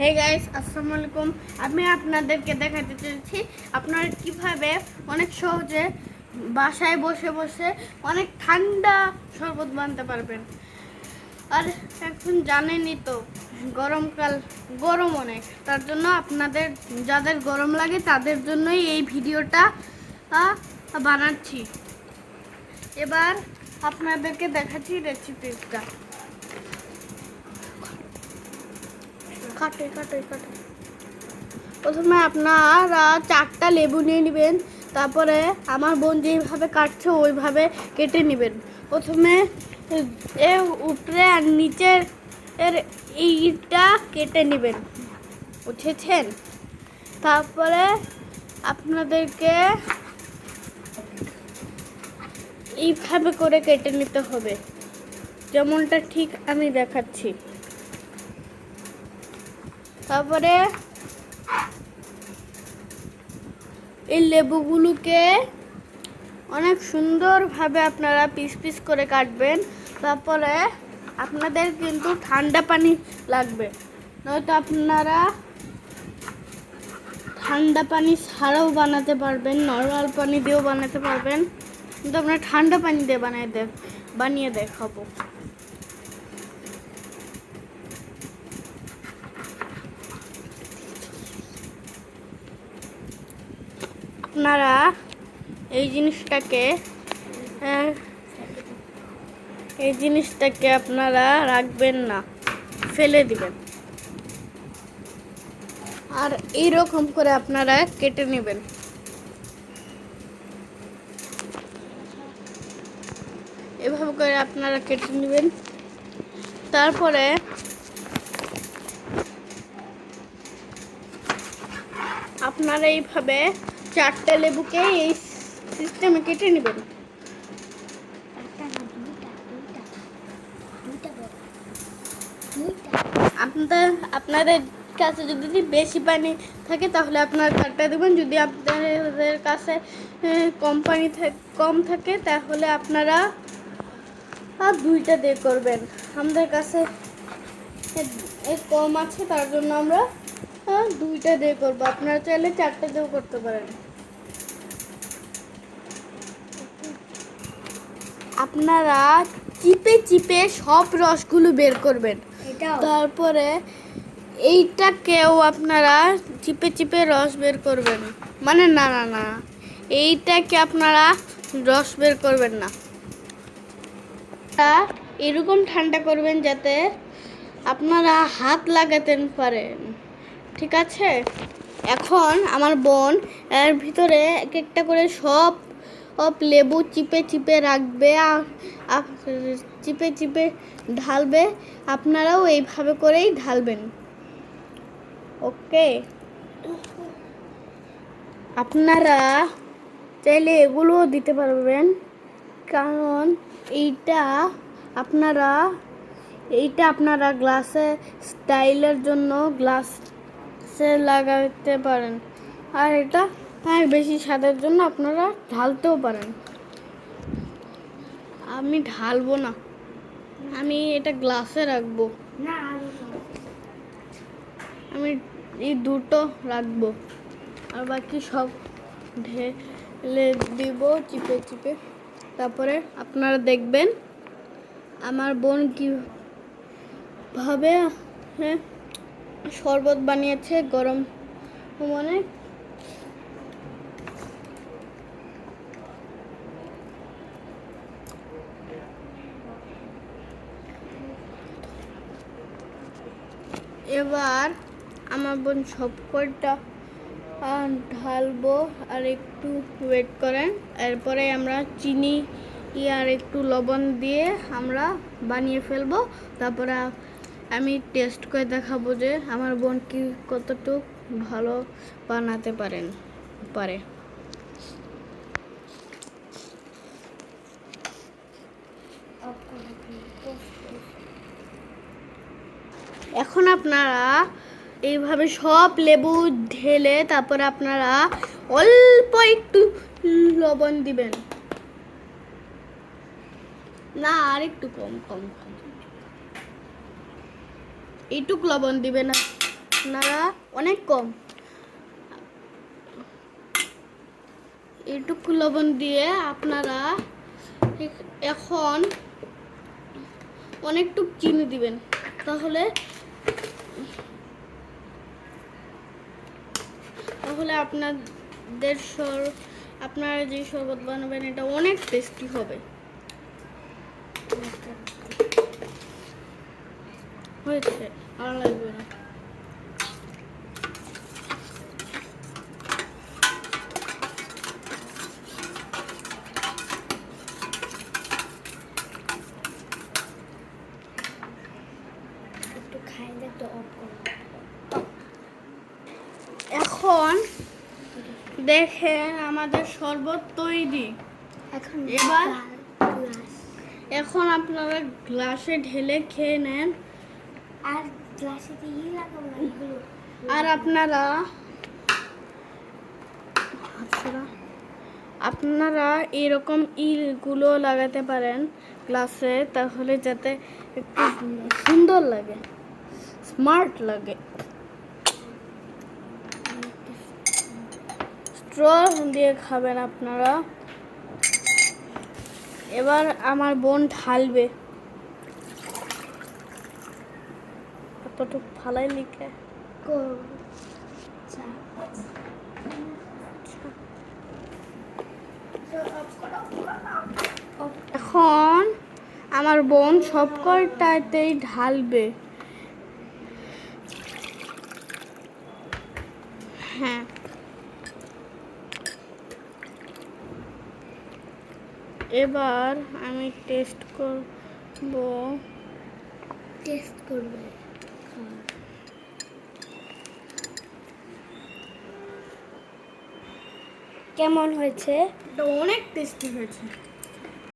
Hey guys, আসসালামু আলাইকুম। আমি আপনাদেরকে দেখাতে চাইছি আপনারা কিভাবে অনেক সহজে বাসায় বসে বসে অনেক ঠান্ডা শরবত বানাতে পারবেন। আর এখন জানেনই তো গরমকাল, গরম অনেক, তার জন্য আপনাদের যাদের গরম লাগে তাদের জন্যই এই ভিডিওটা বানাচ্ছি। এবার আপনাদেরকে দেখাচ্ছি রেসিপিটা। প্রথমে আপনারা 4টা লেবু নিয়ে নেবেন। তারপরে আমার বোন যেভাবে কাটছে ওইভাবে কেটে নেবেন। প্রথমে এর উপরে আর নিচের এইটা কেটে নেবেন, বুঝেছেন? তারপরে আপনাদেরকে এইভাবে করে কেটে নিতে হবে, যেমনটা ঠিক আমি দেখাচ্ছি। তারপরে এই লেবুগুলোকে অনেক সুন্দরভাবে আপনারা পিস পিস করে কাটবেন। তারপরে আপনাদের কিন্তু ঠান্ডা পানি লাগবে, নয়তো আপনারা ঠান্ডা পানি ছাড়াও বানাতে পারবেন, নর্মাল পানি দিয়েও বানাতে পারবেন, কিন্তু আপনারা ঠান্ডা পানি দিয়ে বানিয়ে দেখাবো। আপনারা এই জিনিসটাকে আপনারা রাখবেন না, ফেলে দিবেন। আর এইরকম করে আপনারা কেটে নেবেন। এভাবে করে আপনারা কেটে নেবেন। তারপরে আপনারা এইভাবে 4টে লেবুকে এই সিস্টেমে কেটে নেবেন। আপনাদের কাছে যদি বেশি পানি থাকে তাহলে আপনারা 4টা দেবেন। যদি আপনাদের কাছে কম থাকে তাহলে আপনারা 2টা দিয়ে করবেন। আমাদের কাছে কম আছে, তার জন্য আমরা 2টা দিয়ে করবো। আপনারা চাইলে 4টা দিয়েও করতে পারেন। আপনারা চিপে চিপে সব রসগুলো বের করবেন। তারপরে এইটাকেও আপনারা চিপে চিপে রস বের করবেন। মানে না, এইটাকে আপনারা রস বের করবেন না, এরকম ঠান্ডা করবেন যাতে আপনারা হাত লাগাতে পারেন, ঠিক আছে? এখন আমার বোন এর ভিতরে এক একটা করে সব লেবু চিপে চিপে রাখবে, চিপে চিপে ঢালবে। আপনারাও এইভাবে করেই ঢালবেন, ওকে? আপনারা চাইলে এগুলোও দিতে পারবেন, কারণ এইটা আপনারা গ্লাসে স্টাইলের জন্য গ্লাসে লাগাতে পারেন। আর এটা বেশি স্বাদের জন্য আপনারা ঢালতেও পারেন। আমি ঢালবো না, আমি এটা গ্লাসে রাখবো। আমি এই 2টো রাখবো, আর বাকি সব ঢেলে দিব চিপে চিপে। তারপরে আপনারা দেখবেন আমার বোন কিভাবে শরবত বানিয়েছে গরম মনে। এবার আমার বোন সব কয়টা ঢালবো, আর একটু ওয়েট করেন। এরপরে আমরা চিনি আর একটু লবণ দিয়ে আমরা বানিয়ে ফেলবো। তারপরে আমি টেস্ট করে দেখাবো যে আমার বোন কতটুকু ভালো বানাতে পারে। এখন আপনারা এইভাবে সব লেবু ঢেলে তারপরে আপনারা অল্প একটু লবণ দিবেন, না আর একটু কম, এইটুক লবণ দিবেন আপনারা অনেক কম এইটুকু লবণ দিয়ে আপনারা এখন অনেকটুক চিনি দিবেন, তাহলে তাহলে আপনারা যে শরবত বানাবেন এটা অনেক টেস্টি হবে। হয়েছে, আর লাগবে না। একটু খাইলে তো অফ করো। এখন দেখেন আমাদের শরবত তৈরি। এখন এবার গ্লাস এখন আপনারা গ্লাসে ঢেলে খেয়ে নেন। আর গ্লাসে দিয়ে লাগাবো না এগুলো। আর আপনারা এরকম ইলগুলো লাগাতে পারেন গ্লাসে, তাহলে যাতে একটু সুন্দর লাগে, স্মার্ট লাগে। স্ট্র দিয়ে খাবেন আপনারা। এবার আমার বোন ঢালবে, কতটুকু ফালাই লিখে। এখন আমার বোন সব কয়টাতেই ঢালবে। হ্যাঁ, এবার আমি টেস্ট করব। টেস্ট করবে। কেমন হয়েছে? এটা অনেক টেস্টি হয়েছে।